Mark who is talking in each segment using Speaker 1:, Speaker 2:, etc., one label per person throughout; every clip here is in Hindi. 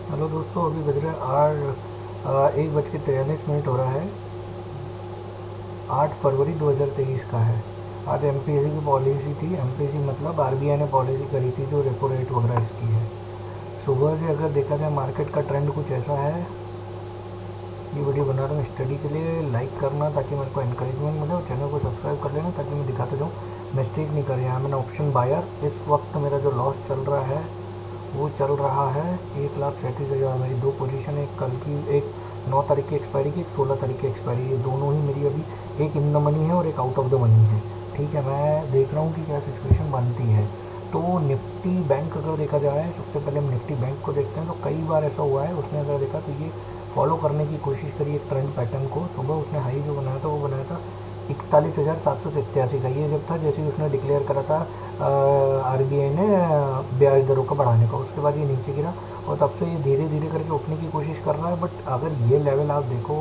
Speaker 1: हेलो दोस्तों, अभी बज रहे हैं 1:43 हो रहा है। 8 फरवरी 2023 का है। आज एमपीएससी की पॉलिसी थी। एमपीएससी मतलब आरबीआई ने पॉलिसी करी थी जो रेपो रेट वगैरह इसकी है। सुबह से अगर देखा जाए मार्केट का ट्रेंड कुछ ऐसा है। ये वीडियो बना रहा हूँ स्टडी के लिए। लाइक करना ताकि मेरे को इंकरेजमेंट मिले, और चैनल को सब्सक्राइब कर लेना ताकि मैं दिखाता जाऊँ। मिस्टेक नहीं कर यहाँ मैंने ऑप्शन बायर। इस वक्त मेरा जो लॉस चल रहा है वो चल रहा है 1,37,000। मेरी दो पोजीशन है, एक कल की, एक 9 तारीख की एक्सपायरी की, एक 16 तारीख की एक्सपायरी। ये दोनों ही मेरी अभी, एक इन द मनी है और एक आउट ऑफ द मनी है। ठीक है, मैं देख रहा हूँ कि क्या सिचुएशन बनती है। तो निफ्टी बैंक अगर देखा जाए, सबसे पहले हम निफ्टी बैंक को देखते हैं। तो कई बार ऐसा हुआ है, उसने अगर देखा तो ये फॉलो करने की कोशिश करी एक ट्रेंड पैटर्न को। सुबह उसने हाई जो बनाया था वो बनाया था 41,787 का। ये जब था जैसे ही उसने डिक्लेयर करा था आरबीआई ने ब्याज दरों का बढ़ाने का, उसके बाद ये नीचे गिरा और तब से ये धीरे धीरे करके उठने की कोशिश कर रहा है। बट अगर ये लेवल आप देखो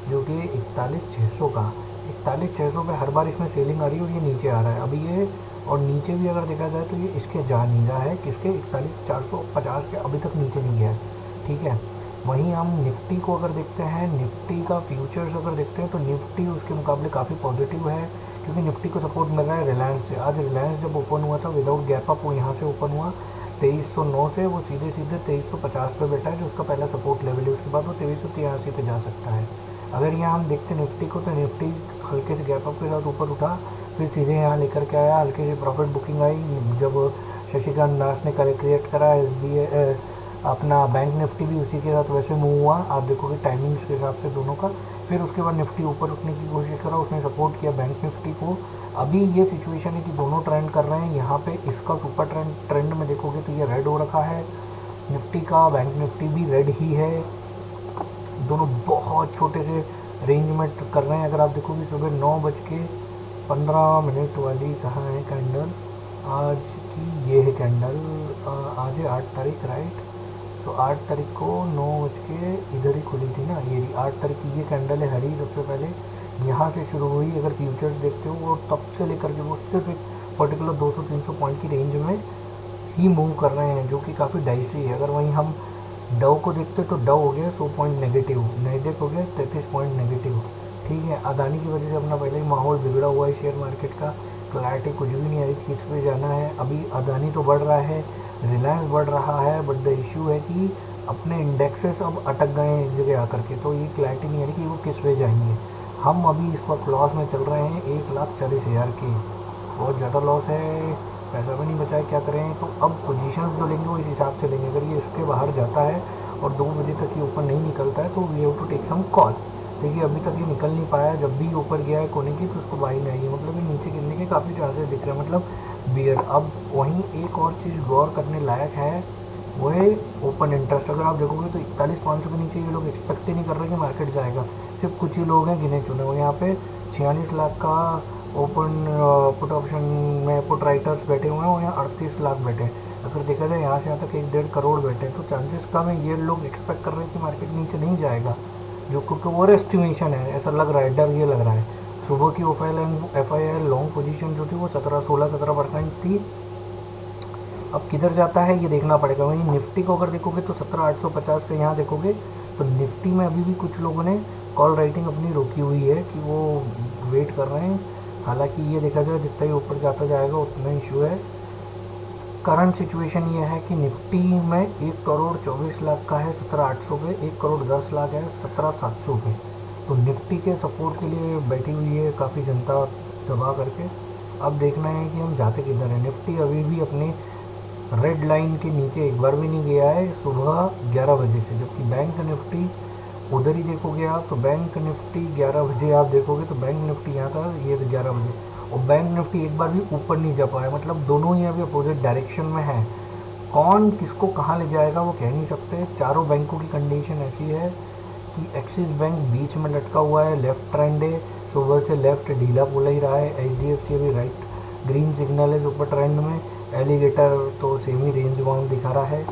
Speaker 1: जो कि 41,600 का, 41,600 पे हर बार इसमें सेलिंग आ रही है और ये नीचे आ रहा है अभी ये। और नीचे भी अगर देखा जाए तो ये इसके जा नहीं रहा है, किसके 41,450 के अभी तक नीचे नहीं गया है। ठीक है, वहीं हम निफ्टी को अगर देखते हैं, निफ्टी का फ्यूचर्स अगर देखते हैं तो निफ्टी उसके मुकाबले काफ़ी पॉजिटिव है, क्योंकि निफ्टी को सपोर्ट मिल रहा है रिलायंस से। आज रिलायंस जब ओपन हुआ था विदाउट गैप अप, वो यहाँ से ओपन हुआ 2309 से, वो सीधे सीधे 2350 पे बैठा है जो उसका पहला सपोर्ट लेवल है। उसके बाद वो 2383 पे जा सकता है। अगर यहाँ हम देखते हैं निफ्टी को, तो निफ्टी हल्के से गैप अप के साथ ऊपर उठा, फिर सीधे यहाँ लेकर के आया। हल्के से प्रॉफिट बुकिंग आई जब शशिकांत दास ने कैलकुलेट करा। एस अपना बैंक निफ्टी भी उसी के साथ वैसे मूव हुआ, आप देखोगे टाइमिंग्स के हिसाब से दोनों का। फिर उसके बाद निफ्टी ऊपर उठने की कोशिश करा, उसने सपोर्ट किया बैंक निफ्टी को। अभी ये सिचुएशन है कि दोनों ट्रेंड कर रहे हैं। यहाँ पे इसका सुपर ट्रेंड में देखोगे तो ये रेड हो रखा है निफ्टी का, बैंक निफ्टी भी रेड ही है। दोनों बहुत छोटे से रेंज में कर रहे हैं। अगर आप देखोगे सुबह 9:15 वाली कहाँ है कैंडल आज की, ये है कैंडल। आज है 8 तारीख, राइट। सो 8 तारीख को 9 बज के इधर ही खुली थी ना, ये 8 तारीख की ये कैंडल है हरी। सबसे पहले यहाँ से शुरू हुई। अगर फ्यूचर्स देखते हो वो तब से लेकर के वो सिर्फ एक पर्टिकुलर 200-300 पॉइंट की रेंज में ही मूव कर रहे हैं, जो कि काफ़ी डाइसी है। अगर वहीं हम डव को देखते तो डव हो गया 100 पॉइंट नेगेटिव, नेस्डेक हो गया 33 पॉइंट नेगेटिव। ठीक है, अदानी की वजह से अपना पहले ही माहौल बिगड़ा हुआ है शेयर मार्केट का। क्लैरिटी कुछ भी नहीं आ रही किस पे जाना है। अभी अदानी तो बढ़ रहा है, रिलायंस बढ़ रहा है, बट द इशू है कि अपने इंडेक्सेस अब अटक गए हैं एक जगह आकर के, तो ये क्लैरिटी नहीं आ रही कि वो किस वे जाएंगे। हम अभी इस वक्त लॉस में चल रहे हैं 1,40,000 के। बहुत ज़्यादा लॉस है, पैसा भी नहीं बचा है, क्या करें। तो अब पोजीशंस जो लेंगे वो इस हिसाब से लेंगे। अगर ये इसके बाहर जाता है और 2 बजे तक ये ऊपर नहीं निकलता है तो we have to take some call. देखिए अभी तक ये निकल नहीं पाया, जब भी ऊपर गया है कोने की तो उसको बाई नहीं आई है, मतलब ये नीचे गिरने के काफ़ी चांसेस दिख रहे हैं, मतलब बियर। अब वहीं एक और चीज़ गौर करने लायक है, वो है ओपन इंटरेस्ट। अगर आप देखोगे तो 41,500 के नीचे ये लोग एक्सपेक्ट ही नहीं कर रहे कि मार्केट जाएगा। सिर्फ कुछ ही लोग हैं गिने चुने हुए। यहाँ पे 46 लाख का ओपन पुट ऑप्शन में पुट राइटर्स बैठे हुए हैं और यहाँ 38 लाख बैठे हैं। अगर देखा जाए यहाँ से यहाँ तक 1-1.5 करोड़ बैठे हैं, तो चांसेस कम है। ये लोग एक्सपेक्ट कर रहे हैं कि मार्केट नीचे नहीं जाएगा, जो क्योंकि वो एस्टिमेशन है, ऐसा लग रहा है, डर ये लग रहा है। सुबह की F I L long position जो थी वो 16-17% थी। अब किधर जाता है ये देखना पड़ेगा। वहीं निफ्टी को अगर देखोगे तो 17,850 का यहाँ देखोगे तो निफ्टी में अभी भी कुछ लोगों ने कॉल राइटिंग अपनी रोकी हुई है कि वो वेट कर रहे हैं। हालांकि ये देखा जाए जितना ही ऊपर जाता जाएगा उतना इशू है। करंट सिचुएशन ये है कि निफ्टी में 1,24,00,000 का है 17,800 पे, 1,10,00,000 है 17,700 पे। तो निफ्टी के सपोर्ट के लिए बैठी हुई है काफ़ी जनता दबा करके। अब देखना है कि हम जाते किधर हैं। निफ्टी अभी भी अपनी रेड लाइन के नीचे एक बार भी नहीं गया है सुबह 11 बजे से, जबकि बैंक निफ्टी उधर ही देखोगे आप तो बैंक निफ्टी 11 बजे आप देखोगे तो बैंक निफ्टी यहाँ था, ये 11 बजे, और बैंक निफ्टी एक बार भी ऊपर नहीं जा पाया। मतलब दोनों ही अभी अपोजिट डायरेक्शन में है। कौन किसको कहाँ ले जाएगा वो कह नहीं सकते। चारों बैंकों की कंडीशन ऐसी है कि एक्सिस बैंक बीच में लटका हुआ है, लेफ्ट ट्रेंड है, सुबह से लेफ्ट ढीला पोला ही रहा है। HDFC अभी राइट ग्रीन सिग्नल है सुपर ट्रेंड में। एलिगेटर तो सेमी रेंज बाउंड दिखा रहा है।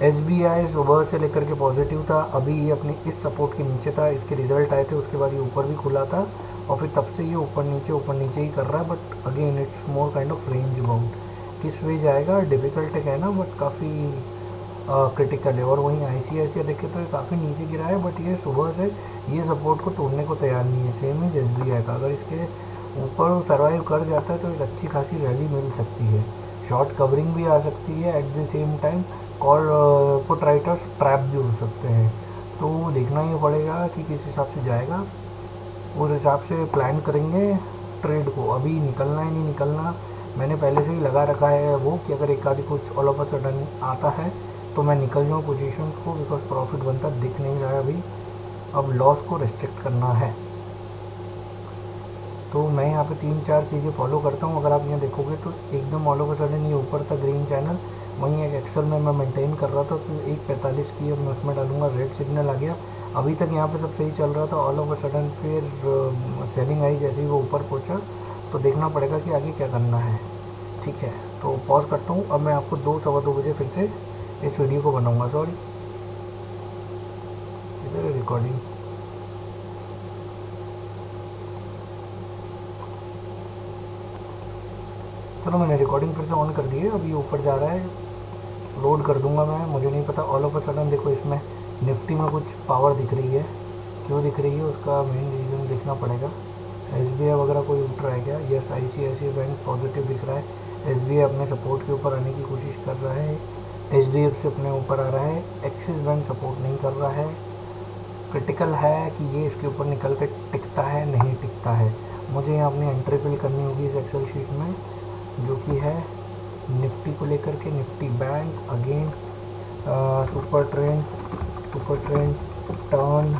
Speaker 1: SBI सुबह से लेकर के पॉजिटिव था, अभी ये अपने इस सपोर्ट के नीचे था, इसके रिजल्ट आए थे उसके बाद ये ऊपर भी खुला था और फिर तब से ये ऊपर नीचे ही कर रहा है। But again it's more kind of range bound. किस वे जाएगा डिफ़िकल्ट है कहना, बट काफ़ी क्रिटिकल है। और वहीं ICICI देखें तो ये काफ़ी नीचे गिरा है, बट ये सुबह से ये सपोर्ट को तोड़ने को तैयार नहीं है। सेम इज SBI का, अगर इसके ऊपर सर्वाइव कर जाता है तो एक अच्छी खासी रैली मिल सकती है, शॉर्ट कवरिंग भी आ सकती है, at the same time call put writers trap भी हो सकते हैं। तो देखना ही पड़ेगा कि किस हिसाब से जाएगा, उस हिसाब से प्लान करेंगे ट्रेड को। अभी निकलना है नहीं निकलना मैंने पहले से ही लगा रखा है वो, कि अगर एक आधी कुछ ऑल ऑफ अ सडन आता है तो मैं निकल जाऊँ पोजीशंस को, बिकॉज प्रॉफिट बनता दिख नहीं रहा है अभी। अब लॉस को रिस्ट्रिक्ट करना है, तो मैं यहाँ पे 3-4 चीज़ें फॉलो करता हूँ। अगर आप यहाँ देखोगे तो एकदम ऑल ऑफ अ सडन ये ऊपर था ग्रीन चैनल, वहीं एक एक्सेल में मैं मेंटेन कर रहा था, तो 1:45 की अब मैं उसमें डालूंगा, रेड सिग्नल आ गया। अभी तक यहाँ पे सब सही चल रहा था, ऑल ऑफ अ सडन फिर सेलिंग आई, जैसे ही वो ऊपर पहुँचा तो देखना पड़ेगा कि आगे क्या करना है। ठीक है, तो पॉज करता हूँ। अब मैं आपको 2-2:15 बजे फिर से इस वीडियो को बनाऊँगा। सॉरी, इधर है रिकॉर्डिंग। चलो मैंने रिकॉर्डिंग फिर से ऑन कर दी है, अब ये ऊपर जा रहा है, लोड कर दूंगा मैं। मुझे नहीं पता, ऑल ऑफ अ सडन देखो इसमें निफ्टी में कुछ पावर दिख रही है, क्यों दिख रही है उसका मेन रीज़न देखना पड़ेगा। SBI वगैरह कोई उठ रहा है क्या? यस, ICICI बैंक पॉजिटिव दिख रहा है, SBI अपने सपोर्ट के ऊपर आने की कोशिश कर रहा है, HDFC अपने ऊपर आ रहा है, एक्सिस बैंक सपोर्ट नहीं कर रहा है। क्रिटिकल है कि ये इसके ऊपर निकल कर टिकता है नहीं टिकता है। मुझे यहाँ अपनी एंट्री फिल करनी होगी इस एक्सेल शीट में, जो कि है निफ्टी को लेकर के, Nifty bank again super trend turn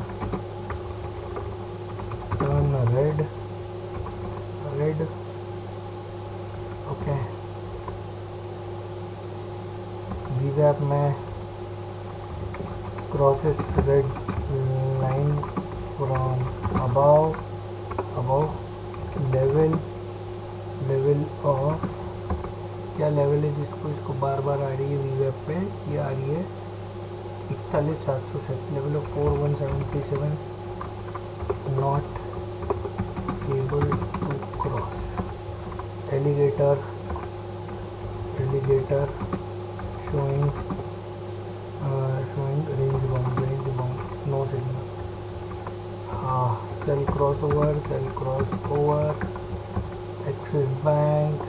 Speaker 1: red okay. VWAP में crosses red line from above level of, क्या लेवल है जिसको इसको बार बार आ रही है VWAP पे, ये आ रही है 41,707, level of 41,737, not able to cross. Alligator showing range bound, no signal. Sell crossover, Axis Bank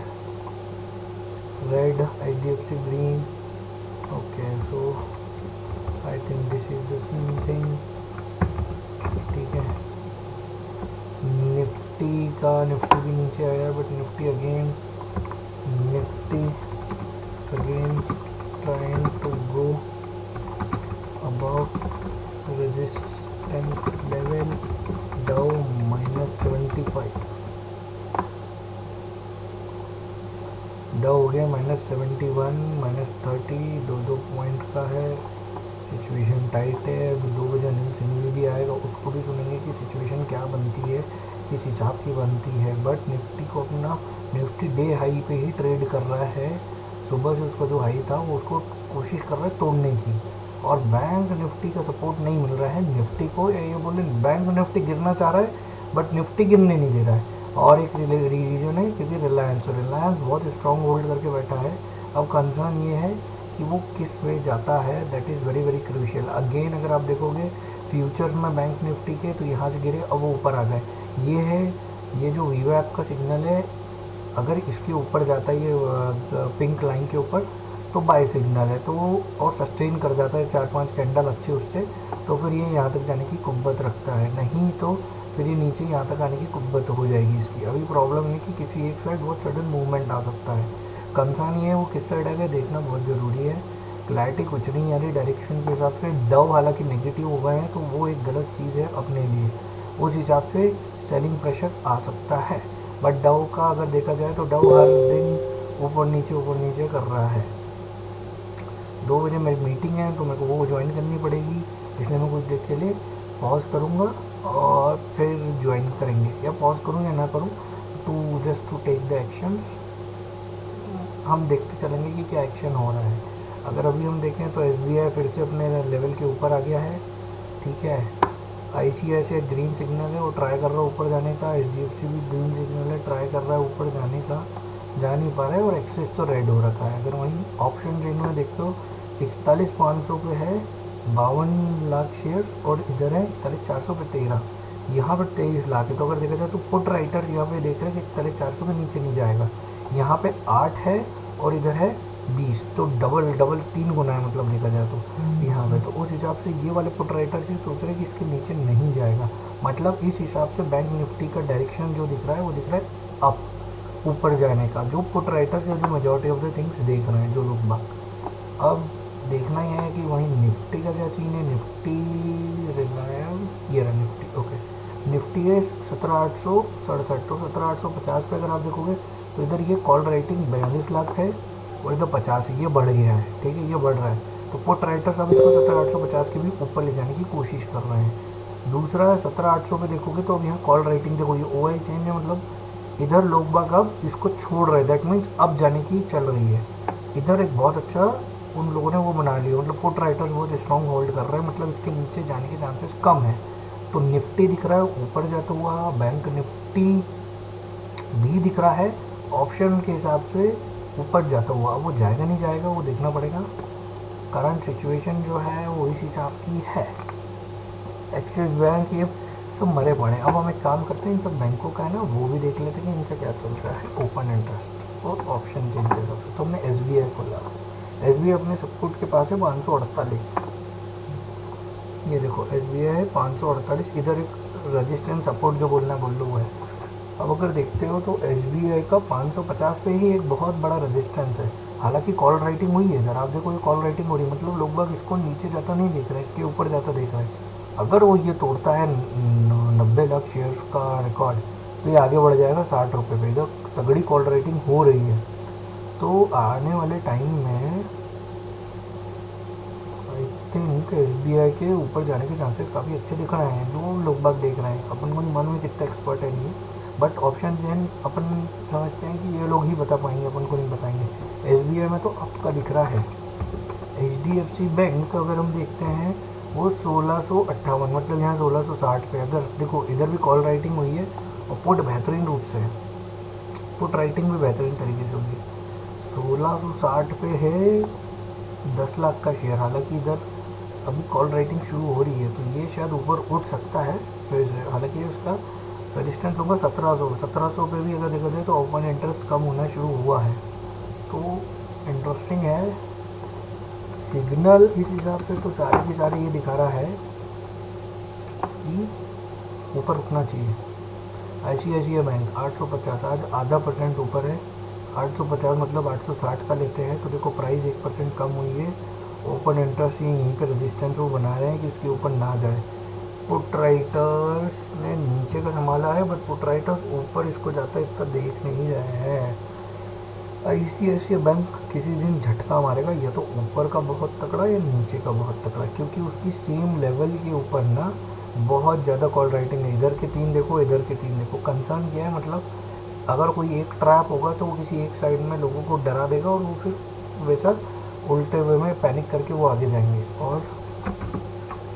Speaker 1: red, HDFC green. Okay, so I think this is the same thing. ठीक है, निफ्टी भी नीचे आया, but Nifty again trying to go above resistance level, Dow -75, डाउ हो गया -71, -30, 2 पॉइंट का है। सिचुएशन टाइट है। 2 बजे अनिल सिंघवी भी आएगा, उसको भी सुनेंगे कि सिचुएशन क्या बनती है, किस हिसाब की बनती है। बट निफ्टी को अपना निफ्टी डे हाई पे ही ट्रेड कर रहा है। सुबह से उसका जो हाई था वो उसको कोशिश कर रहा है तोड़ने की, और बैंक निफ्टी का सपोर्ट नहीं मिल रहा है निफ्टी को। ये बोले बैंक निफ्टी गिरना चाह रहा है बट निफ्टी गिरने नहीं दे रहा है। और एक रीजन है क्योंकि रिलायंस बहुत स्ट्रॉन्ग होल्ड करके बैठा है। अब कंसर्न ये है कि वो किस वे जाता है, that is very very crucial. Again अगर आप देखोगे फ्यूचर्स में बैंक निफ्टी के, तो यहाँ से गिरे अब वो ऊपर आ गए। ये जो VWAP का सिग्नल है, अगर इसके ऊपर जाता है ये पिंक लाइन के ऊपर, तो बाय सिग्नल है, तो और सस्टेन कर जाता है 4-5 कैंडल अच्छे उससे, तो फिर ये यहाँ तक जाने की कुव्वत रखता है। नहीं तो फिर ये नीचे यहाँ तक आने की कुव्वत हो जाएगी इसकी। अभी प्रॉब्लम है कि किसी एक साइड बहुत सडन मूवमेंट आ सकता है। कंसर्न ये है वो किस साइड आएगा देखना बहुत ज़रूरी है। क्लैरिटी कुछ नहीं आ रही डायरेक्शन के हिसाब से। डाउ हालांकि नेगेटिव हो गए हैं तो वो एक गलत चीज़ है अपने लिए, उस हिसाब से सेलिंग प्रेशर आ सकता है। बट डाउ का अगर देखा जाए तो डाउ हर दिन ऊपर नीचे कर रहा है। 2 बजे मेरी मीटिंग है तो मेरे को वो ज्वाइन करनी पड़ेगी, इसलिए मैं कुछ देर के लिए पॉज करूँगा और फिर ज्वाइन करेंगे, या पॉज करूँ या ना करूँ, to just to take the actions. हम देखते चलेंगे कि क्या एक्शन हो रहा है। अगर अभी हम देखें तो SBI फिर से अपने लेवल के ऊपर आ गया है, ठीक है। ICICI ग्रीन सिग्नल है, वो ट्राई कर रहा है ऊपर जाने का। HDFC भी ग्रीन सिग्नल है, ट्राई कर रहा है ऊपर जाने का, जा नहीं पा रहा है। और एक्सिस तो रेड हो रखा है। अगर वहीं ऑप्शन ट्रेड में देखते हो 41,500 पे है 52 लाख शेयर्स, और इधर है 41,400 पे 13, यहाँ पर 23 लाख है। तो अगर देखा जाए तो पुट राइटर्स यहाँ पे देख रहे हैं कि 41,400 के नीचे नहीं जाएगा। यहाँ पे 8 है और इधर है 20, तो डबल डबल 3 गुना है मतलब देखा जाए तो यहाँ पे। तो उस हिसाब से ये वाले पुट राइटर्स ही सोच रहे हैं कि इसके नीचे नहीं जाएगा। मतलब इस हिसाब से बैंक निफ्टी का डायरेक्शन जो दिख रहा है वो दिख रहा है अप, ऊपर जाने का, जो पुट राइटर्स है, जो मेजॉरिटी ऑफ द थिंग्स देख रहे हैं जो लोग बाग। अब देखना यह है कि वहीं निफ्टी का क्या सीन है। निफ्टी रिलायंस, ये रहा निफ्टी, ओके। निफ्टी है 17,867, तो 17,850 पे अगर आप देखोगे तो इधर ये कॉल राइटिंग 42 लाख है और इधर 50 है, ये बढ़ गया है, ठीक है, ये बढ़ रहा है। तो पुट राइटर्स अब इसको 17,850 के भी ऊपर ले जाने की कोशिश कर रहे हैं। दूसरा है 17,800 पे देखोगे तो अब यहाँ कॉल राइटिंग देखो, ये ओ आई चेंज है, मतलब इधर लोग बाग अब इसको छोड़ रहे हैं, दैट मीन्स अब जाने की चल रही है। इधर एक बहुत अच्छा उन लोगों ने वो बना लिया, मतलब पुट राइटर्स बहुत स्ट्रॉन्ग होल्ड कर रहे हैं, मतलब इसके नीचे जाने के चांसेस कम है। तो निफ्टी दिख रहा है ऊपर जाता हुआ, बैंक निफ्टी भी दिख रहा है ऑप्शन के हिसाब से ऊपर जाता हुआ। अब वो जाएगा नहीं जाएगा वो देखना पड़ेगा, करंट सिचुएशन जो है वो इस हिसाब की है। एक्सिस बैंक ये सब मरे पड़े। अब हम एक काम करते हैं, इन सब बैंकों का है ना वो भी देख लेते हैं कि इनका क्या चल रहा है, ओपन इंटरेस्ट और ऑप्शन चेंज के हिसाब से। तो हमने SBI खोला, SBI अपने सपोर्ट के पास है 548, ये देखो SBI है 548, इधर एक रजिस्टेंस सपोर्ट जो बोलना बोल लो वो है। अब अगर देखते हो तो SBI का 550 पे ही एक बहुत बड़ा रजिस्टेंस है, हालांकि कॉल राइटिंग हुई है इधर, आप देखो ये कॉल राइटिंग हो रही है, मतलब लोग बाग इसको नीचे जाता नहीं देख रहे हैं, इसके ऊपर जाता देख रहे हैं। अगर वो ये तोड़ता है 90 लाख शेयर्स का रिकॉर्ड तो ये आगे बढ़ जाएगा 60 रुपये पे, इधर तगड़ी कॉल राइटिंग हो रही है। तो आने वाले टाइम में आई थिंक SBI के ऊपर जाने के चांसेस काफ़ी अच्छे दिख रहे हैं, जो लोग बाग देख रहे हैं। अपन को नहीं मालूम है कितना एक्सपर्ट है नहीं, बट ऑप्शन चेन अपन समझते हैं कि ये लोग ही बता पाएंगे, अपन को नहीं बताएंगे। SBI में तो आपका दिख रहा है। HDFC बैंक अगर हम देखते हैं वो 1658, मतलब यहाँ 1660 पे। अगर देखो इधर भी कॉल राइटिंग हुई है और पुट बेहतरीन रूप से, पुट राइटिंग भी बेहतरीन तरीके से हुई है। 1660 पे है 10 लाख का शेयर, हालांकि इधर अभी कॉल राइटिंग शुरू हो रही है तो ये शायद ऊपर उठ सकता है फिर से, हालांकि उसका रजिस्टेंस होगा 1700 पे भी अगर देखा जाए तो ओपन इंटरेस्ट कम होना शुरू हुआ है। तो इंटरेस्टिंग है सिग्नल इस हिसाब से। तो सारे के सारे ये दिखा रहा है कि ऊपर उठना चाहिए। ICICI बैंक 850, आज आधा % ऊपर है, 850 मतलब 860 का लेते हैं तो देखो प्राइस 1% कम हुई है। ओपन इंटरेस्ट यहीं पे रेजिस्टेंस वो बना रहे हैं कि उसके ऊपर ना जाए। पुट राइटर्स ने नीचे का संभाला है, बट पुट राइटर्स ऊपर इसको जाता इतना देख नहीं रहे हैं। ICICI बैंक किसी दिन झटका मारेगा, या तो ऊपर का बहुत तकड़ा या नीचे का बहुत तकड़ा, क्योंकि उसकी सेम लेवल के ऊपर ना बहुत ज़्यादा कॉल राइटिंग है। इधर के 3 देखो, इधर के 3 देखो। कंसर्न क्या है, मतलब अगर कोई एक ट्रैप होगा तो वो किसी एक साइड में लोगों को डरा देगा और वो फिर वैसा उल्टे वे में पैनिक करके वो आगे जाएंगे। और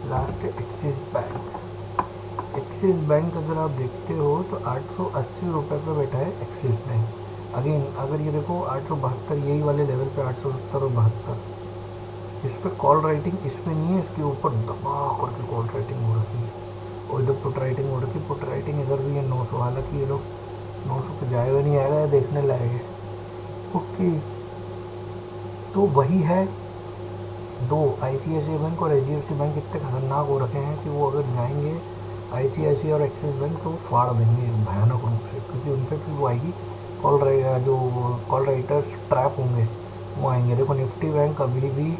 Speaker 1: लास्ट है एक्सिस बैंक। एक्सिस बैंक अगर आप देखते हो तो 880 रुपये पर बैठा है एक्सिस बैंक। अगेन अगर ये देखो 872, यही वाले लेवल पे 870 और 72, इस पर कॉल राइटिंग इस पर नहीं है, इसके ऊपर दबा करके कॉल राइटिंग हो रखी है और इधर पुट राइटिंग हो रखी है। पुट राइटिंग इधर भी है 900, हालांकि ये लोग 900 पे जाएगा नहीं आएगा, देखने लायक है। ओके, तो वही है, दो ICICI बैंक और HDFC बैंक इतने खतरनाक हो रखे हैं कि वो अगर जाएंगे ICICI और एक्सिस बैंक तो फाड़ देंगे भयानक रूप से, क्योंकि उन पर फिर वो आएगी जो कॉल राइटर्स ट्रैप होंगे वो आएंगे। देखो निफ्टी बैंक अभी भी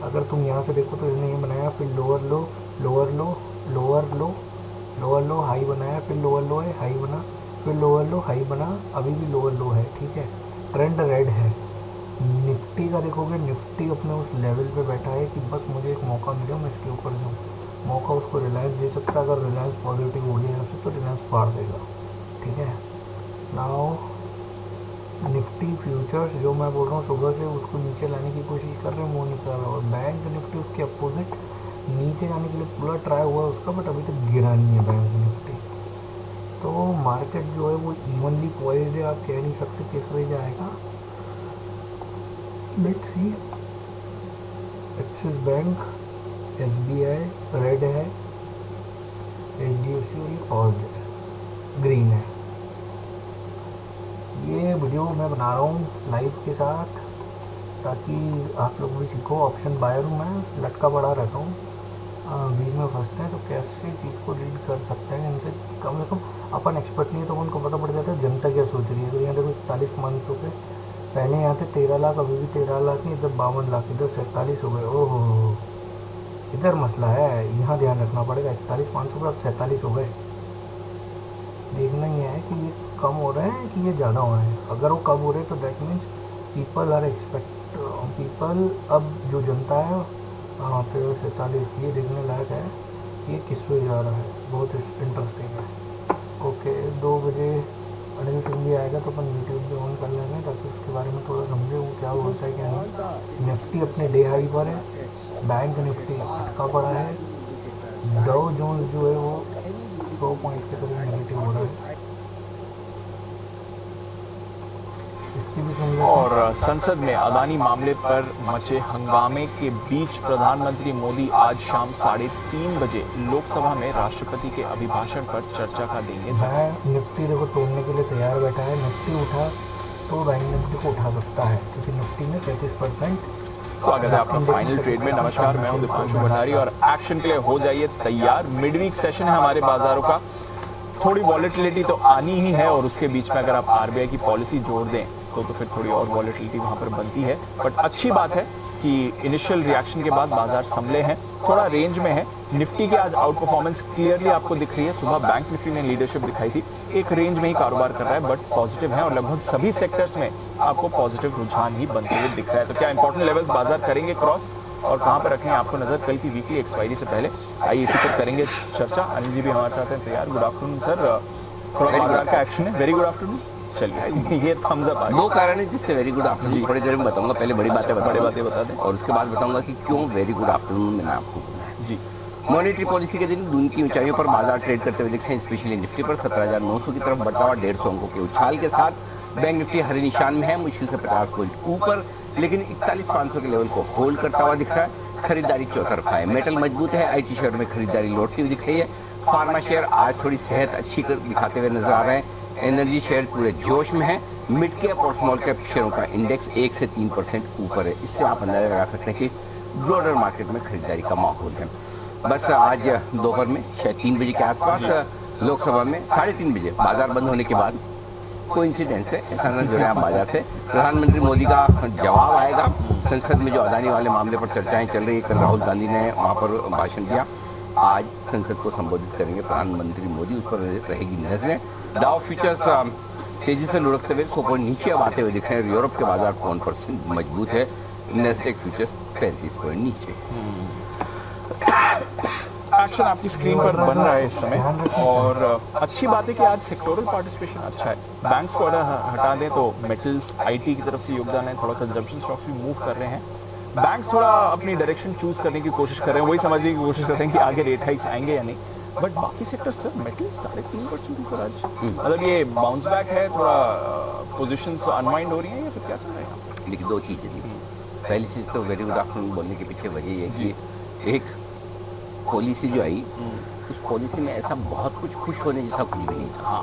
Speaker 1: अगर तुम यहाँ से देखो तो इसने ये बनाया, फिर लोअर लो लोअर लो लोअर लो लोअर लो हाई बनाया, फिर लोअर लो है हाई बना, फिर लोअर लो हाई बना, अभी भी लोअर लो है, ठीक है, ट्रेंड रेड है। निफ्टी का देखोगे, निफ्टी अपने उस लेवल पे बैठा है कि बस मुझे एक मौका मिला मैं इसके ऊपर जाऊँ। मौका उसको रिलायंस दे सकता है, अगर रिलायंस पॉजिटिव हो गया तो रिलायंस फाड़ देगा, ठीक है। नाउ निफ्टी फ्यूचर्स जो मैं बोल रहा हूँ सुबह से उसको नीचे लाने की कोशिश कर रहे हैं, वो नहीं कर रहा। और बैंक निफ्टी उसके अपोजिट नीचे जाने के लिए पूरा ट्राई हुआ उसका, बट अभी तक गिरा नहीं है बैंक निफ्टी। तो मार्केट जो है वो इवनली पॉइज्ड है, आप कह नहीं सकते किस वे जाएगा। Let's see. Axis bank, SBI red है, HDFC और ये पॉज्ड है, ग्रीन है। ये वीडियो मैं बना रहा हूँ लाइव के साथ ताकि आप लोग भी सीखो। ऑप्शन बायर हूँ मैं, लटका पड़ा रहता हूँ, बीच में फंसते हैं तो कैसे चीज़ को रीड कर सकते हैं इनसे। कम से कम अपन एक्सपर्ट नहीं है तो उनको पता पड़ जाता है जनता क्या सोच रही है। तो यहाँ देखो 41,500 पे पहले यहाँ थे 13 लाख, अभी भी 13 लाख नहीं, इधर 52 लाख, इधर 47 हो गए। ओहो, इधर मसला है, यहाँ ध्यान रखना पड़ेगा। 41,500 पे अब 47 हो गए। देखना ही है कि ये कम हो रहे हैं कि ये ज़्यादा हो रहे हैं। अगर वो कम हो रहे हैं तो that means people are people, अब जो जनता है 43 ये देखने लायक है ये किस पे जा रहा है, बहुत इंटरेस्टिंग है। ओके, 2 बजे अनिल सिंह भी आएगा तो अपन यूट्यूब पे ऑन कर लेंगे ताकि उसके बारे में थोड़ा समझे वो क्या होता है क्या नहीं। निफ्टी अपने डे हाई पर है, बैंक निफ्टी अटका पड़ा है, डाउ जोन्स जो है वो 100 पॉइंट के करीब नेगेटिव हो रहा है। इसकी भी समझ।
Speaker 2: और संसद में अदानी मामले पर मचे हंगामे के बीच प्रधानमंत्री मोदी आज शाम 3:30 बजे लोकसभा में राष्ट्रपति के अभिभाषण पर चर्चा का देंगे।
Speaker 1: बैंक निफ्टी देखो तोड़ने के लिए तैयार बैठा है। निफ्टी उठा तो बैंक निफ्टी को उठा सकता है क्योंकि निफ्टी में 37%।
Speaker 2: स्वागत है आपका फाइनल ट्रेड में। नमस्कार, मैं हूं दीपांशु भंडारी और एक्शन के लिए हो जाइए तैयार। मिडवीक सेशन है हमारे बाजारों का, थोड़ी वॉलेटिलिटी तो आनी ही है और उसके बीच में अगर आप RBI की पॉलिसी जोड़ दें तो फिर थोड़ी और वॉलेटिलिटी वहां पर बनती है। बट अच्छी बात है कि इनिशियल रिएक्शन के बाद बाजार संभले हैं, थोड़ा रेंज में है। निफ्टी की आज आउट परफॉर्मेंस क्लियरली आपको दिख रही है। सुबह बैंक निफ्टी ने लीडरशिप दिखाई थी, एक रेंज में ही कारोबार कर रहा है बट पॉजिटिव है और लगभग सभी सेक्टर्स में आपको पॉजिटिव रुझान ही बनते हुए दिख रहा है। तो क्या इंपॉर्टेंट लेवल्स बाजार करेंगे क्रॉस और कहां पर रखें आपको नजर कल की वीकली एक्सपायरी से पहले? आइए इसी पर करेंगे चर्चा। अनिल जी भी हमारे साथ हैं तैयार। गुड आफ्टरनून सर, थोड़ा बाजार का एक्शन है। Very good afternoon. चलिए ये थम्स अप।
Speaker 3: 2 कारण है जिससे वेरी गुड आफ्टरनून थोड़ी देर में बताऊंगा। पहले बड़ी बातें बता दें और उसके बाद बताऊंगा कि क्यों वेरी गुड आफ्टरनून मैंने आपको बोला जी। मॉनेटरी पॉलिसी के दिन दून की ऊंचाइयों पर बाजार ट्रेड करते हुए दिखे हैं। स्पेशली निफ्टी पर 17,900 की तरफ बढ़ता हुआ 150 अंकों के उछाल के साथ बैंक निफ्टी हरे निशान में है, मुश्किल से 50 पॉइंट ऊपर, लेकिन 41,500 के लेवल को होल्ड करता हुआ दिख रहा है। खरीदारी चौतरफा है, मेटल मजबूत है, IT शेयर में खरीदारी लौटती हुई दिख रही है। फार्मा शेयर आज थोड़ी सेहत अच्छी दिखाते हुए नजर आ रहे हैं। एनर्जी शेयर पूरे जोश में है। मिड कैप और स्मॉल कैप शेयरों का इंडेक्स 1 से 3% ऊपर है। इससे आप अंदाजा लगा सकते हैं कि ब्रॉडर मार्केट में खरीदारी का माहौल है। बस आज दोपहर में शायद 3 बजे के आसपास लोकसभा में 3:30 बजे बाजार बंद होने के बाद कोइंसिडेंस है, ऐसा न जुड़े आप बाजार से, प्रधानमंत्री मोदी का जवाब आएगा। संसद में जो अदानी वाले मामले पर चर्चाएं चल रही है, कल राहुल गांधी ने वहाँ पर भाषण दिया, आज संसद को संबोधित करेंगे प्रधानमंत्री मोदी, उस पर रहेगी नजरें। डाउ फ्यूचर्स तेजी से लुढ़कते हुए 100 पॉइंट नीचे अब आते हुए दिख रहे हैं। यूरोप के बाजार 1% मजबूत है। नेस्डेक फ्यूचर्स 35 पॉइंट नीचे।
Speaker 2: एक्शन आपकी स्क्रीन पर बन रहा है इस समय और अच्छी बात है कि आज सेक्टोरल पार्टिसिपेशन अच्छा है। बैंक्स को अगर हटा दें तो मेटल्स, IT की तरफ से योगदान है, थोड़ा कंजम्पशन स्टॉक्स भी मूव कर रहे हैं। बैंक्स थोड़ा अपनी डायरेक्शन चूज करने की कोशिश कर रहे हैं, वही समझने की कोशिश करते हैं कि आगे रेट हाइक्स आएंगे या नहीं। बट बाकी सेक्टर सर, मेटल्स 3.5% ऊपर आज, मतलब ये बाउंस बैक है, थोड़ा पोजीशंस अनवाइंड हो रही हैं या फिर क्या चल रहा है?
Speaker 3: देखिए 2 चीज़ें थी। पहली चीज़ तो वेरी गुड आफ्टरनून बोलने के पीछे वजह ये है कि एक पॉलिसी जो आई, उस पॉलिसी में ऐसा बहुत कुछ खुश होने जैसा कुछ भी नहीं था।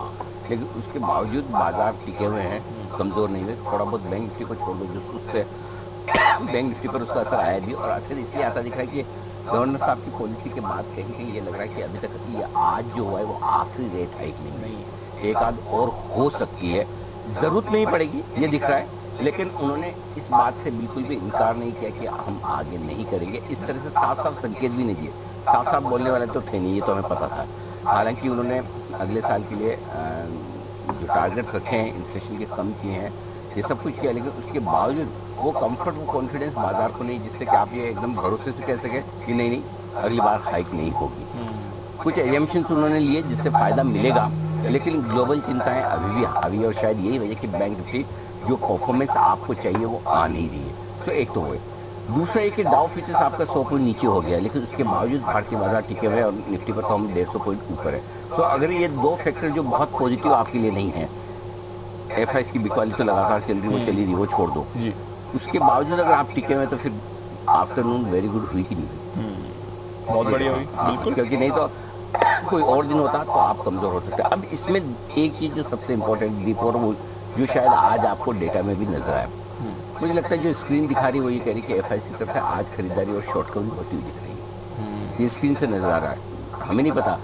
Speaker 3: लेकिन उसके बावजूद बाजार टिके हुए हैं, कमज़ोर नहीं हुए। थोड़ा बहुत बैंक निफ्टी को छोड़ दो जो उससे बैंक निफ्टी पर उसका असर आया भी, और असर इसलिए आता दिख रहा है कि गवर्नर साहब की पॉलिसी के बाद कहीं कहीं ये लग रहा है कि अभी तक ये आज जो हुआ है वो आखिरी रेट हाइक नहीं है, एक आध और हो सकती है, ज़रूरत नहीं पड़ेगी ये दिख रहा है। लेकिन उन्होंने इस बात से बिल्कुल भी इनकार नहीं किया कि हम आगे नहीं करेंगे। इस तरह से साफ साफ संकेत भी नहीं दिए। साफ साफ बोलने वाले तो थे नहीं, ये तो हमें पता था। हालांकि उन्होंने अगले साल के लिए जो टारगेट्स रखे हैं, इन्फ्लेशन के कम किए हैं, ये सब कुछ किया, लेकिन उसके बावजूद वो कंफर्ट, वो कॉन्फिडेंस बाजार को नहीं, जिससे कि आप ये एकदम भरोसे से कह सकें कि नहीं अगली बार हाइक नहीं होगी। कुछ एजम्पशंस उन्होंने लिए जिससे फ़ायदा मिलेगा, लेकिन ग्लोबल चिंताएं अभी भी हावी है और शायद यही वजह कि बैंक निफ्टी जो परफॉर्मेंस आपको चाहिए वो आ नहीं रही है। तो एक तो वो है। दूसरा एक कि डाउ फ्यूचर्स आपका 100 पॉइंट नीचे हो गया, लेकिन उसके बावजूद भारतीय बाजार टिके हुए हैं और निफ्टी पर तो हम 150 पॉइंट ऊपर है। तो अगर ये 2 फैक्टर जो बहुत पॉजिटिव आपके लिए नहीं है, FIs की बिकवाली तो लगातार चल रही, वो चली रही, वो छोड़ दो, उसके बावजूद अगर आप टिके हुए तो फिर आफ्टरनून वेरी गुड हुई कि नहीं हुई?
Speaker 2: बहुत बढ़िया हुई,
Speaker 3: हाँ,
Speaker 2: बिल्कुल।
Speaker 3: क्योंकि नहीं तो कोई और दिन होता तो आप कमज़ोर हो सकते हैं। अब इसमें एक चीज़ जो सबसे इम्पोर्टेंट बिफोर वो जो शायद आज आपको डेटा में भी नजर आया, मुझे लगता है जो स्क्रीन दिखा रही है वो ये कह रही है कि एफआईसी की तरफ से आज खरीदारी और शॉर्ट कवरिंग होती हुई दिख रही है। ये स्क्रीन से नजर आ रहा है, हमें नहीं पता,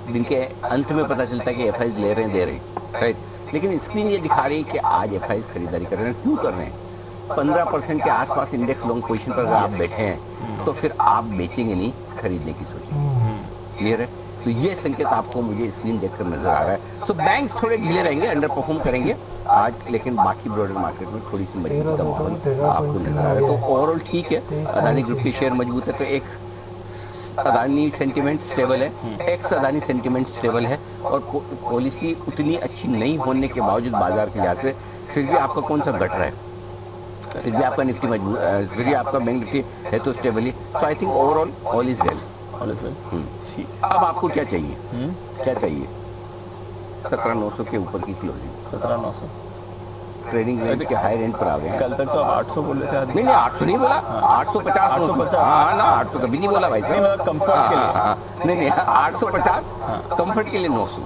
Speaker 3: दिन के अंत में पता चलता है कि एफआईसी ले रहे हैं, दे रहे हैं, राइट। लेकिन स्क्रीन ये दिखा रही है कि आज एफआईसी खरीदारी कर रहे हैं। क्यों कर रहे हैं? 15% के आसपास इंडेक्स लॉन्ग पोजीशन पर अगर आप बैठे हैं तो फिर आप बेचेंगे नहीं, खरीदने की सोचेंगे। क्लियर है? तो ये संकेत आपको मुझे स्क्रीन देखकर नजर आ रहा है। सो बैंक्स थोड़े ढीले रहेंगे, अंडर परफॉर्म करेंगे आज, लेकिन बाकी ब्रॉडर मार्केट में थोड़ी सी मजबूती का माहौल आपको नजर आ रहा है। तो ओवरऑल ठीक है, अदानी ग्रुप के शेयर मजबूत है, तो एक अदानी सेंटिमेंट स्टेबल है, एक्स अदानी सेंटिमेंट स्टेबल है, और पॉलिसी उतनी अच्छी नहीं होने के बावजूद बाजार के लिहाज से फिर भी आपका कौन सा घट रहा है, फिर भी आपका निफ्टी मजबूत, फिर भी आपका बैंक निफ्टी है तो स्टेबल ही। तो I think overall all is well.
Speaker 2: ठीक।
Speaker 3: अब आपको क्या चाहिए? क्या चाहिए? 17,900 के ऊपर की क्लोजिंग,
Speaker 2: 17,900
Speaker 3: ट्रेडिंग रेंज के हाई रेंज पर आ गए हैं।
Speaker 2: कल तक तो आप 800 बोल रहे थे आदमी।
Speaker 3: नहीं 800 नहीं बोला, 850
Speaker 2: 850।
Speaker 3: हाँ ना, 800 कभी नहीं बोला भाई साहब।
Speaker 2: नहीं, मतलब comfort के लिए।
Speaker 3: नहीं 850 कंफर्ट के लिए 900।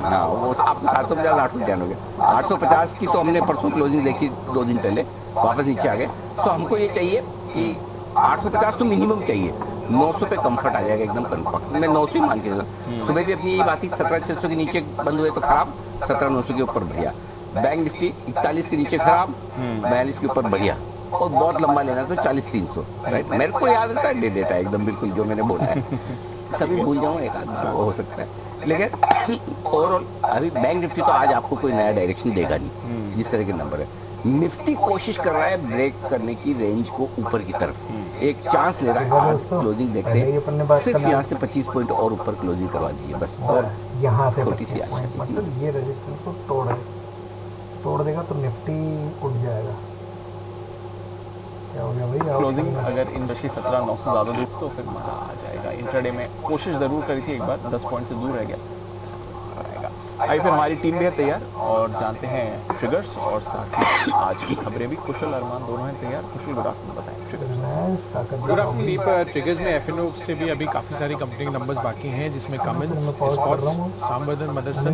Speaker 3: हाँ वो आपको 750 800 ध्यान हो गया। 850 की तो हमने परसों क्लोजिंग देखी 2 दिन पहले, वापस नीचे आ गए। तो हमको ये चाहिए कि 850 तो मिनिमम चाहिए, 900 पे कंफर्ट आ जाएगा एकदम कंफर्ट। मैं 900 ही मान के चलता। सुबह भी अपनी यही बात थी, 17,600 के नीचे बंद हुए तो खराब, 17,900 के ऊपर बढ़िया। बैंक निफ्टी 41 के नीचे खराब, 42 के ऊपर बढ़िया, और बहुत लंबा लेना तो 40,300, राइट। मेरे को याद रहता है, दे देता है एकदम बिल्कुल जो मैंने बोला है। कभी भूल जाऊँ एक आध बार, वो हो सकता है, लेकिन ओवरऑल अभी बैंक निफ्टी तो आज आपको कोई नया डायरेक्शन देगा नहीं जिस तरह के नंबर है। निफ्टी कोशिश कर रहा है ब्रेक करने की रेंज को ऊपर की तरफ, एक चांस ले रहा है। आज क्लोजिंग देखते हैं, सिर्फ यहाँ से 25 पॉइंट और ऊपर क्लोजिंग करवा दीजिए बस, और
Speaker 1: यहाँ से
Speaker 3: छोटी सी
Speaker 1: 25
Speaker 3: आशा।
Speaker 1: पॉइंट, मतलब ये रेजिस्टेंस को तोड़ देगा तो निफ्टी उठ जाएगा। क्या हो गया भाई?
Speaker 2: क्लोजिंग अगर इंडस्ट्री 17,900 ज़्यादा दूर तो फिर मज़ा आ जाएगा। इंट्राडे में कोशिश ज़रूर करी थी एक बार, 10 पॉइंट से दूर रह गया, रहेगा। आइए फिर हमारी टीम भी है तैयार और जानते हैं ट्रिगर्स और साथ ही आज की खबरें भी। कुशल अरमान दोनों हैं तैयार। कुशल गुड आफ्टरनून, बताएं ट्रिगर्स।
Speaker 4: गुड आफ्टरनून दीप। ट्रिगर्स में एफएनओ से भी अभी काफ़ी सारी कंपनी के नंबर्स बाकी हैं, जिसमें कमेंस, स्कॉट्स, सामवर्धन मदरसन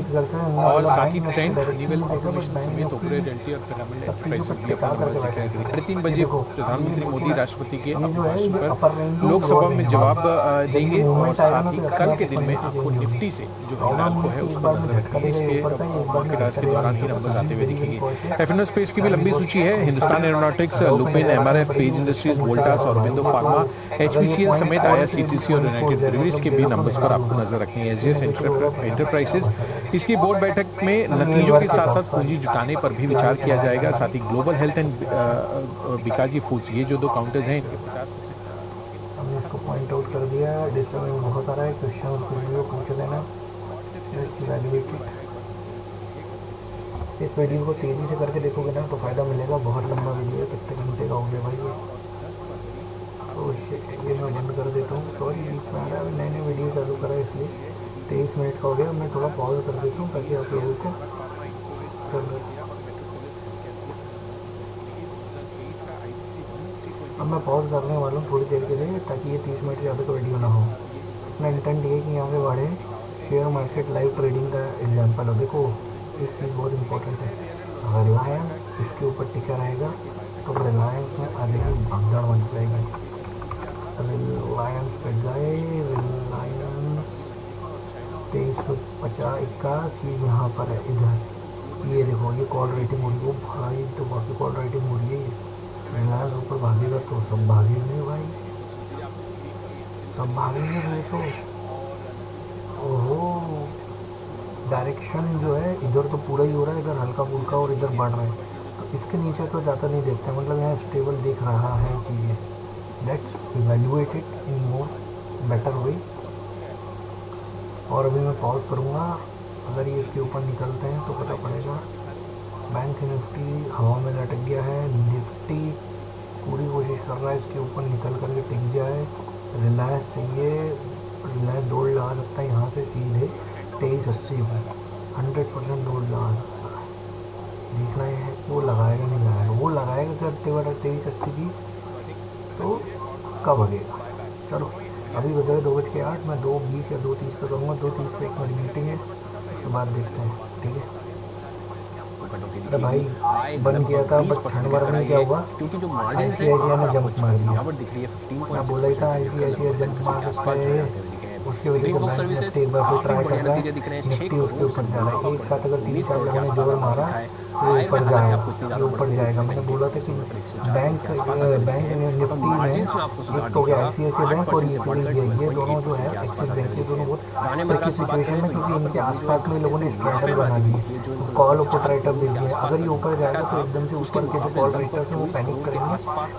Speaker 4: और साथ ही ट्रेंड, हनीवेल ऑटोमेशन समेत ओपरे रियल्टी और पिरामिड एंटरप्राइजेस भी अपने नंबर जिक्र करेंगे। 3:30 बजे प्रधानमंत्री मोदी राष्ट्रपति के अभिभाषण पर लोकसभा में जवाब देंगे, और साथ ही कल के दिन में आपको निफ्टी से जो फिलहाल को है उस पर नजर रखेंगे। इसके मार्केट आज के दौरान ही नंबर्स आते हुए दिखेंगे। एफएनओ स्पेस की भी लंबी सूची है, Hindustan aeronautics, Lupin, MRF, page industries, Voltas, Aurobindo pharma, HPCL समेत आईआरसीटीसी और यूनाइटेड ब्रेवरीज के भी नंबर्स पर आपको नजर रखनी है। एसजीएस एंटरप्राइजेस, इसकी बोर्ड बैठक में नतीजों के साथ साथ पूंजी जुटाने पर भी विचार किया जाएगा। साथ ही global health and Bikaji Foods, ये जो 2 काउंटर्स हैं,
Speaker 1: हमने इसको पॉइंट आउट कर दिया। डिस्टर्ब में बहुत आ रहा है, क्वेश्चन उसको वीडियो पूछ देना। इस वीडियो को तेज़ी से करके देखोगे ना तो फ़ायदा मिलेगा। बहुत लंबा वीडियो है, कितने घंटे का हो गया भाई ये। तो ये मैं बंद कर देता हूँ, सॉरी बीच में आ रहा है, नए नए वीडियो चालू करा है इसलिए 23 मिनट का हो गया। मैं थोड़ा पॉज कर देता हूँ ताकि आप लोगों को अब मैं पॉज करने वाला हूँ थोड़ी देर के लिए, ताकि ये 30 मिनट से ज़्यादा का वीडियो ना हो। अपना इंटेंट ये है कि यहाँ पे बढ़े शेयर मार्केट लाइव ट्रेडिंग का एग्जांपल हो। देखो एक चीज़ बहुत इंपॉर्टेंट है, अगर रिलायंस इसके ऊपर टिका रहेगा तो रिलायंस में आगे की भगदड़ बन जाएगी। रिलायंस पे गए, रिलायंस 2350 ये यहाँ पर है, इधर ये देखो ये कॉल रेटिंग हो रही है भाई, तो बाकी कॉल रेटिंग हो रही है। रिलायंस ऊपर भागेगा तो सब भागेंगे भाई, सब भागेंगे भाई। तो ओहो, डायरेक्शन जो है इधर तो पूरा ही हो रहा है, इधर हल्का फुल्का और इधर बढ़ रहा है, तो इसके नीचे तो ज़्यादा नहीं देखते, मतलब यहाँ स्टेबल दिख रहा है चीज़ें। Let's evaluate it in more better way. और अभी मैं पॉज करूँगा, अगर ये इसके ऊपर निकलते हैं तो पता पड़ेगा। बैंक निफ्टी हवा में लटक गया है, निफ्टी पूरी कोशिश कर रहा है इसके ऊपर निकल करके टिक जाए। रिलायंस चाहिए, रिलायंस दौड़ लगा सकता है यहाँ से सीधे 2380 पर 100% दौड़ लगा सकता है। देखना है वो लगाएगा नहीं लगाएगा, वो लगाएगा करते 2380 की तो पक्का भगेगा। चलो अभी बज रहे 2:08, मैं 2:20 या 2:30 पे करूँगा। 2:30 पे एक मेरी मीटिंग है, उसके बाद देखते हैं, ठीक है। अरे भाई बन गया था, बट क्षण भर में क्या हुआ,
Speaker 4: क्योंकि जो मार्जिन
Speaker 1: ICICI ने जंप मार दिया।
Speaker 4: दिख रही है 15
Speaker 1: मैं बोला ही था ICICI जंप मार सकता है, उसकी वजह से बैंक निफ्टी एक बार फिर ट्राई कर रहा है, निफ्टी उसके ऊपर जा रहा है। एक साथ अगर 3-4 लोगों ने जोर मारा तो ये ऊपर जाएगा, ये ऊपर जाएगा। मैंने बोला था कि बैंक निफ्टी में एक तो गया ICICI बैंक और ये दोनों जो है एक्सिस बैंक, ये दोनों बहुत ट्रिकी सिचुएशन में, क्योंकि इनके आसपास में लोगों ने स्ट्राइटर बना दिए, तो कॉल ऊपर राइटर दे दिया। अगर ये ऊपर जाएगा तो एकदम से ऊपर के जो कॉल राइटर्स हैं वो पैनिक करेंगे,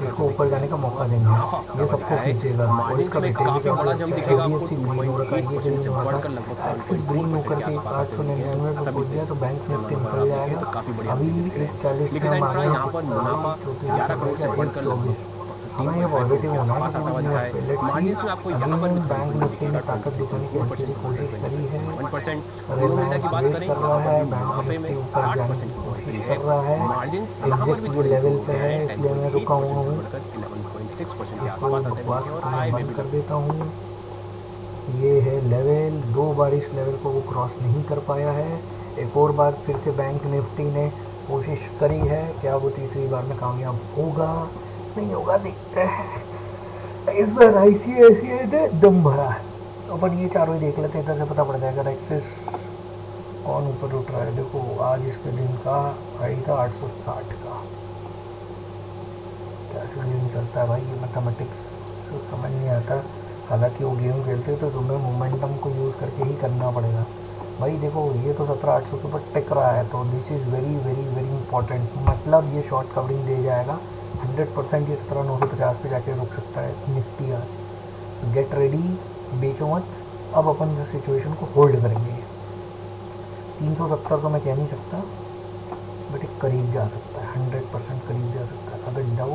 Speaker 1: इसको ऊपर जाने का मौका देंगे, ये सबको खींचेगा। और इसका डिटेल भी काफी अच्छा है। HDFC ग्रीन हो रखा है, ये ग्रीन हो रखा है, एक्सिस ग्रीन होकर के 899 पर पहुंच जाए तो बैंक निफ्टी निकल जाएगा। अभी 1:40 से मारना है, 1:24 हमें ये पॉजिटिव होना है कि अभी बैंक निफ्टी ने ताकत दिखाने की हल्की सी कोशिश करी है। रिलायंस वेट कर रहा है, बैंक निफ्टी ऊपर जाने की कोशिश कर रहा है, एग्जैक्ट ये लेवल पे है, इसलिए मैं रुका हुआ हूँ। इसको बकवास मैं बंद कर देता हूँ। ये है लेवल, 2 बार इस लेवल को वो क्रॉस नहीं कर पाया है। एक और बार फिर से बैंक निफ्टी ने कोशिश करी है, क्या वो तीसरी बार में कामयाब होगा नहीं होगा देखते हैं। इस बार ICICI ने दम भरा है। अपन ये चारों ही देख लेते हैं, इधर से पता पड़ जाएगा एक्सिस कौन ऊपर उठ रहा है। देखो आज इसके दिन का हाई था 860 का। कैसे गेम चलता है भाई, ये मैथमेटिक्स समझ नहीं आता। हालांकि वो गेम खेलते तो तुम्हें मोमेंटम को यूज़ करके ही करना पड़ेगा भाई। देखो ये तो 17,800 के ऊपर टिक रहा है, तो this is very very very important. मतलब ये शॉर्ट कवरिंग दे जाएगा 100%। ये 17,950 पे जाके रुक सकता है निफ्टी आज। गेट रेडी, बेचो मत। अब अपन सिचुएशन को होल्ड करेंगे। 370 तो मैं कह नहीं सकता, बट एक करीब जा सकता है, 100% करीब जा सकता है। अगर डाउ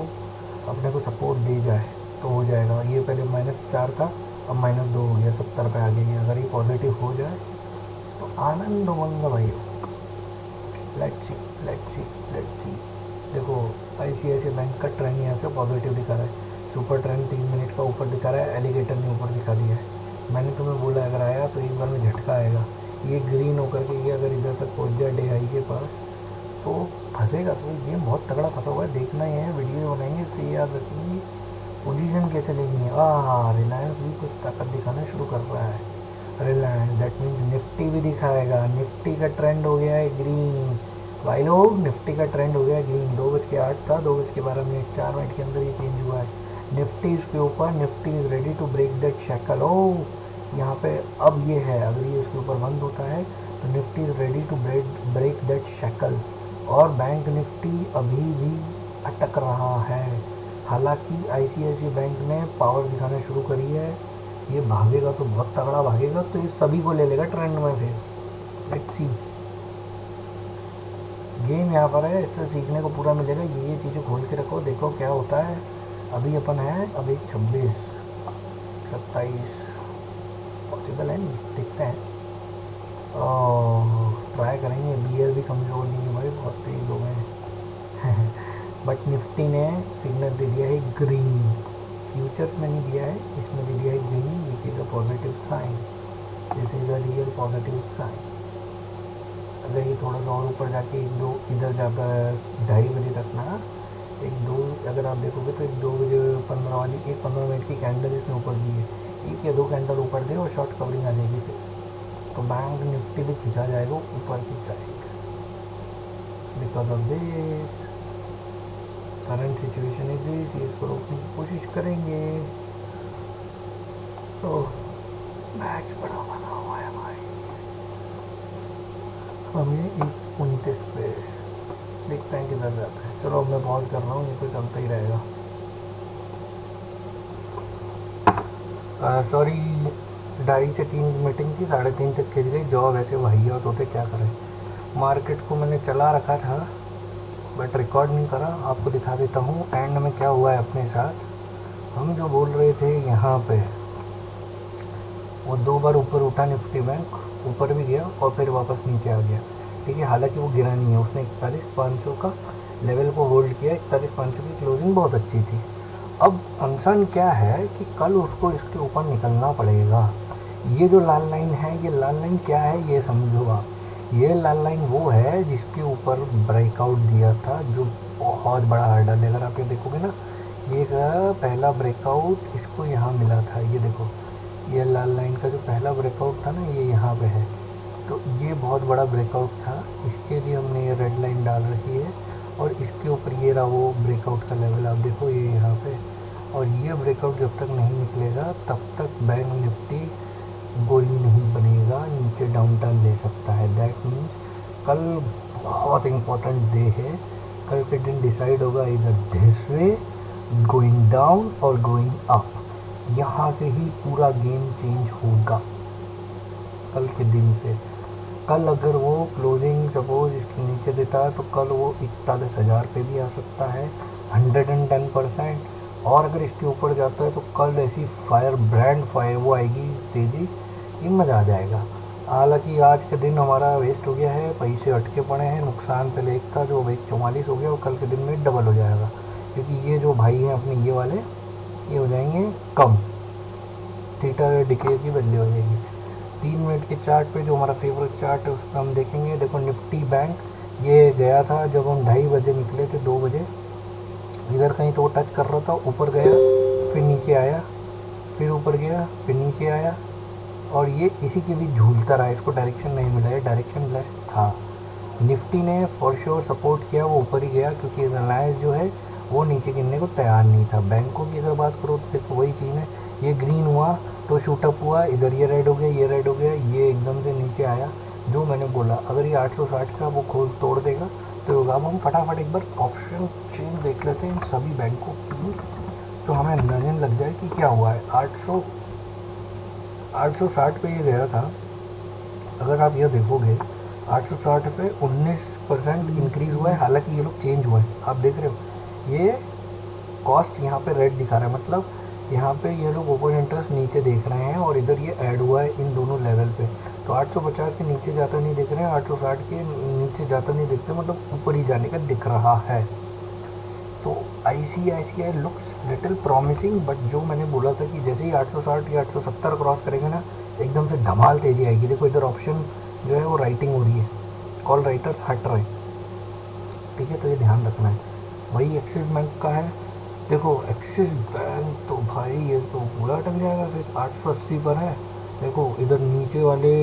Speaker 1: अपने को सपोर्ट दे जाए तो हो जाएगा। ये पहले -4 था, अब -2 हो गया, 70 पे आ गए। अगर ये पॉजिटिव हो जाए तो आनंद होगा भाई। Let's see. देखो ICICI बैंक का ट्रेंड यहाँ से पॉजिटिव दिखा रहा है। सुपर ट्रेंड 3 मिनट का ऊपर दिखा रहा है, एलिगेटर ने ऊपर दिखा दिया है। मैंने तुम्हें बोला अगर आया तो एक बार में झटका आएगा। ये ग्रीन होकर के ये अगर इधर तक पहुँच जाए डे हाई के पास तो फंसेगा। तो ये बहुत तगड़ा फंसा हुआ है, देखना ही है, वीडियो बनाएंगे। इससे याद रखिए पोजीशन कैसे लेनी है। रिलायंस भी कुछ ताकत दिखाना शुरू कर रहा है। रिलायंस दैट मीन्स निफ्टी भी दिखाएगा। निफ्टी का ट्रेंड हो गया है ग्रीन भाई लोग, निफ्टी का ट्रेंड हो गया है ग्रीन। 2:08 था, 2:12 4 मिनट के अंदर ये चेंज हुआ है। निफ्टी इसके ऊपर, Nifty is ready to break that shackle. यहाँ पे अब ये है, अगर ये इसके ऊपर बंद होता है तो Nifty is ready to break that shackle. और बैंक निफ्टी अभी भी अटक रहा है। हालांकि ICICI बैंक ने पावर दिखाना शुरू करी है। ये भागेगा तो बहुत तगड़ा भागेगा, तो ये सभी को ले लेगा ट्रेंड में। फिर लेट्स सी, गेम यहाँ पर है, इससे सीखने को पूरा मिलेगा। ये चीज़ें खोल के रखो, देखो क्या होता है। अभी अपन है, अब 26 27 पॉसिबल है नहीं, देखते हैं। ट्राई करेंगे। BL भी कमज़ोर नहीं है भाई, बहुत तेज लोग हैं। बट निफ्टी ने सिग्नल दे दिया है ग्रीन। फ्यूचर्स में नहीं दिया है, इसमें दे दिया है green, which is a positive sign. This is a real positive sign. अगर ये थोड़ा सा और ऊपर जाके 1-2 इधर जाता है 2:30 बजे तक ना, 1-2 अगर आप देखोगे तो 1-2:15 वाली 1-15 मिनट की कैंडल इसने ऊपर दी है। 1 या 2 कैंडल ऊपर दे और शॉर्ट कवरिंग आ जाएगी फिर तो बैंक निफ्टी भी खींचा जाएगा ऊपर की side. Because of this current situation is this, इसको रोकने की कोशिश करेंगे। तो मैच बड़ा मजा हुआ है भाई। हमें 1:29 पे देखते हैं किधर जाता है। चलो अब मैं पॉज कर रहा हूँ, ये तो चलता ही रहेगा। सॉरी 2:30 से 3 मीटिंग थी, 3:30 तक खिंच गई। जॉब ऐसे वाहियात होते, क्या करें। मार्केट को मैंने चला रखा था बट रिकॉर्ड नहीं करा, आपको दिखा देता हूँ एंड में क्या हुआ है अपने साथ। हम जो बोल रहे थे यहाँ पे, वो 2 बार ऊपर उठा निफ्टी बैंक, ऊपर भी गया और फिर वापस नीचे आ गया। ठीक है, हालांकि वो गिरा नहीं है, उसने 41,500 का लेवल को होल्ड किया। 41,500 की क्लोजिंग बहुत अच्छी थी। अब कंसर्न क्या है कि कल उसको इसके ऊपर निकलना पड़ेगा। ये जो लाल लाइन है, ये लाल लाइन क्या है ये समझो आप। ये लाल लाइन वो है जिसके ऊपर ब्रेकआउट दिया था, जो बहुत बड़ा हर्डल है। अगर आप ये देखोगे ना, ये पहला ब्रेकआउट इसको यहाँ मिला था, ये देखो ये लाल लाइन का जो पहला ब्रेकआउट था ना, ये यहाँ पे है। तो ये बहुत बड़ा ब्रेकआउट था, इसके लिए हमने ये रेड लाइन डाल रखी है। और इसके ऊपर ये रहा वो ब्रेकआउट का लेवल, आप देखो ये यहाँ पे। और ये ब्रेकआउट जब तक नहीं निकलेगा तब तक बैंक निफ्टी गोली नहीं बनेगा, नीचे डाउन टर्न ले सकता है। दैट मीन्स कल बहुत इम्पोर्टेंट डे है। कल के दिन डिसाइड होगा इधर दिस वे, गोइंग डाउन और गोइंग अप। यहाँ से ही पूरा गेम चेंज होगा कल के दिन से। कल अगर वो क्लोजिंग सपोज इसके नीचे देता है तो कल वो 41,000 पे भी आ सकता है, 110%। और अगर इसके ऊपर जाता है तो कल ऐसी फायर ब्रांड फायर वो आएगी तेज़ी कि मज़ा आ जाएगा। हालांकि आज के दिन हमारा वेस्ट हो गया है, पैसे अटके पड़े हैं, नुकसान पहले एक था जो अब 144 हो गया, और कल के दिन में डबल हो जाएगा। क्योंकि ये जो भाई हैं अपने ये वाले, ये हो जाएंगे कम, थीटा डिके की बदली हो जाएगी। 3 मिनट के चार्ट पे जो हमारा फेवरेट चार्ट है उस पर हम देखेंगे। देखो निफ्टी बैंक ये गया था जब हम 2:30 बजे निकले थे, 2 बजे इधर कहीं तो टच कर रहा था, ऊपर गया फिर नीचे आया, फिर ऊपर गया फिर नीचे आया, और ये इसी के बीच झूलता रहा। इसको डायरेक्शन नहीं मिला, ये डायरेक्शन लेस था। निफ्टी ने फॉर श्योर सपोर्ट किया, वो ऊपर ही गया क्योंकि रिलायंस जो है वो नीचे गिरने को तैयार नहीं था। बैंकों की अगर बात करो तो देखो वही चीज़ है, ये ग्रीन हुआ तो शूटअप हुआ, इधर ये रेड हो गया, ये रेड हो गया, ये एकदम से नीचे आया। जो मैंने बोला अगर ये 860 का वो खोल तोड़ देगा तो होगा। अब हम फटाफट एक बार ऑप्शन चेन देख लेते हैं इन सभी बैंकों की, तो हमें अंदाजन लग जाए कि क्या हुआ है। 860 पे ये गया था। अगर आप ये देखोगे 860 पे 19% इंक्रीज़ हुआ है। हालांकि ये लोग चेंज हुए हैं, आप देख रहे हो ये कॉस्ट यहाँ पे रेड दिखा रहा है, मतलब यहाँ पे ये लोग ओपन इंटरेस्ट नीचे देख रहे हैं और इधर ये ऐड हुआ है इन दोनों लेवल पे। तो 850 के नीचे जाता नहीं दिख रहे हैं, 860 के नीचे जाता नहीं दिखते, मतलब ऊपर ही जाने का दिख रहा है। तो ICICI looks little promising, but जो मैंने बोला था कि जैसे ही 860 या 870 क्रॉस करेंगे ना, एकदम से धमाल तेज़ी आएगी। देखो इधर ऑप्शन जो है वो राइटिंग हो रही है, कॉल राइटर्स हट रहे, ठीक है, तो ये ध्यान रखना है। वही एक्सिस बैंक का है, देखो एक्सिस बैंक तो भाई ये तो पूरा अटक जाएगा फिर। 880 पर है, देखो इधर नीचे वाले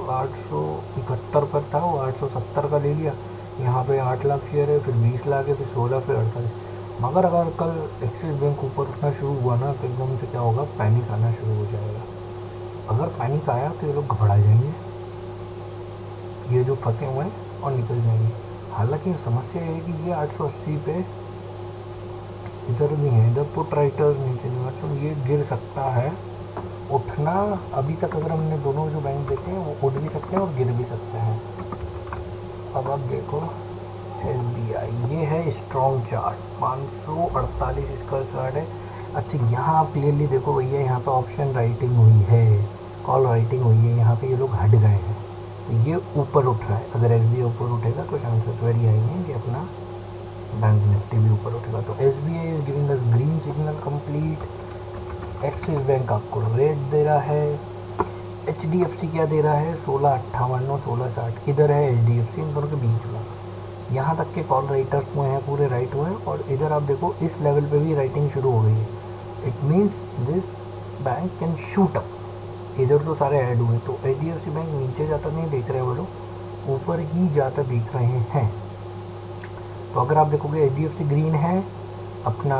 Speaker 1: 871 पर था, वो 870 का ले लिया। यहाँ पे 8 लाख शेयर है, फिर 20 लाख है, फिर 16, फिर 48। मगर अगर कल एक्सिस बैंक ऊपर उठना शुरू हुआ ना तो एकदम से क्या होगा, पैनिक आना शुरू हो जाएगा। अगर पैनिक आया तो ये लोग घबरा जाएंगे, ये जो फंसे हुए हैं, और निकल जाएंगे। हालांकि समस्या ये है कि ये 880 पे इधर भी है, इधर पुट राइटर्स नीचे नहीं, मतलब ये गिर सकता है। उठना अभी तक अगर हमने दोनों जो बैंक देखे हैं वो उठ भी सकते हैं और गिर भी सकते हैं। अब आप देखो SBI, ये है स्ट्रॉन्ग चार्ट, 548 इसका चार्ट है। अच्छा यहाँ आप क्लियरली देखो भैया, यहाँ पे ऑप्शन राइटिंग हुई है, कॉल राइटिंग हुई है, यहाँ पे ये लोग हट गए हैं, तो ये ऊपर उठ रहा है। अगर SBI ऊपर उठेगा तो चांसेस वेरी हाई हैं कि अपना बैंक निफ्टी भी ऊपर उठेगा। तो SBI is giving us green signal complete. Axis bank आपको रेड दे रहा है। HDFC क्या दे रहा है, 1658 और 1660। इधर है HDFC, इन दोनों के बीच में। यहाँ तक के कॉल राइटर्स हुए हैं, पूरे राइट हुए हैं, और इधर आप देखो इस लेवल पे भी राइटिंग शुरू हो गई है। It means this bank can shoot up. इधर तो सारे ऐड हुए, तो HDFC बैंक नीचे जाता नहीं देख रहे वो लोग, ऊपर ही जाता दिख रहे हैं। तो अगर आप देखोगे HDFC ग्रीन है, अपना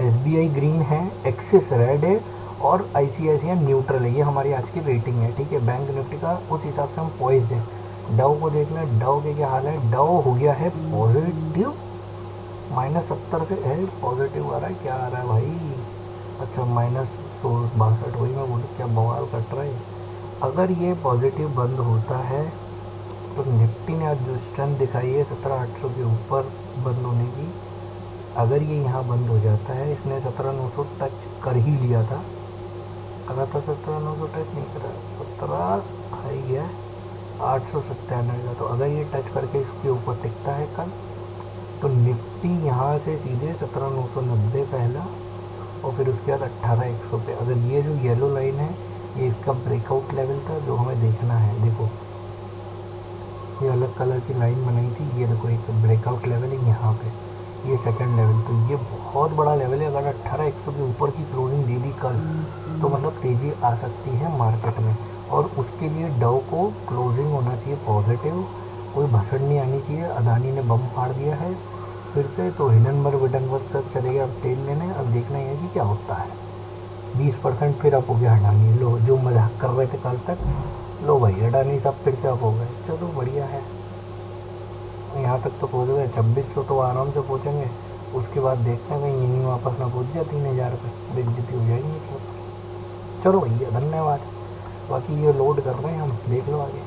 Speaker 1: SBI ग्रीन है, एक्सिस रेड है, और ICICI न्यूट्रल है। ये हमारी आज की रेटिंग है, ठीक है, बैंक निफ्टी का। उस हिसाब से हम पॉइज्ड हैं। डाउ को देख लें, डाउ के क्या हाल है। डाउ हो गया है पॉजिटिव, -70 से है, पॉजिटिव आ रहा है। क्या आ रहा है भाई, अच्छा -62, वही मैं बोलूँ, क्या बवाल कट रहा है। अगर ये पॉजिटिव बंद होता है तो निफ्टी ने आज जो स्ट्रेंथ दिखाई है 17,800 के ऊपर बंद होने की, अगर ये यहाँ बंद हो जाता है, इसने 17,900 टच कर ही लिया था, करा था 17,900 टच नहीं करा, 17 हाई गया 897 का। तो अगर ये टच करके इसके ऊपर टिकता है कल, तो निफ्टी यहाँ से सीधे 17,990 पहला, और फिर उसके बाद 18,100 पे। अगर ये जो येलो लाइन है ये इसका ब्रेकआउट लेवल था जो हमें देखना है। देखो ये अलग कलर की लाइन बनाई थी, ये देखो एक ब्रेकआउट लेवल है यहाँ पे, ये सेकंड लेवल। तो ये बहुत बड़ा लेवल है। अगर 18,100 के ऊपर की क्लोजिंग दे दी कल तो मतलब तेज़ी आ सकती है मार्केट में। और उसके लिए डाउ को क्लोजिंग होना चाहिए पॉजिटिव, कोई भसड़ नहीं आनी चाहिए। अदानी ने बम फाड़ दिया है फिर से, तो हिडनबर्ग विडनबर्ग सब चले गए अब तेल लेने। अब देखना है कि क्या होता है। 20% फिर अप हो गया अडानी। लो जो मजाक कर रहे थे कल तक, लो भाई अडानी सब फिर से अप हो गए। चलो बढ़िया है, यहाँ तक तो पहुँच गए। 2600 तो आराम से पहुँचेंगे। उसके बाद देखते हैं कहीं यहीं वापस ना पहुँच जाए 3,000 पे, बेइज्जती हो जाएगी। चलो भैया धन्यवाद। बाकी ये लोड कर रहे हैं हम, देख लो आगे।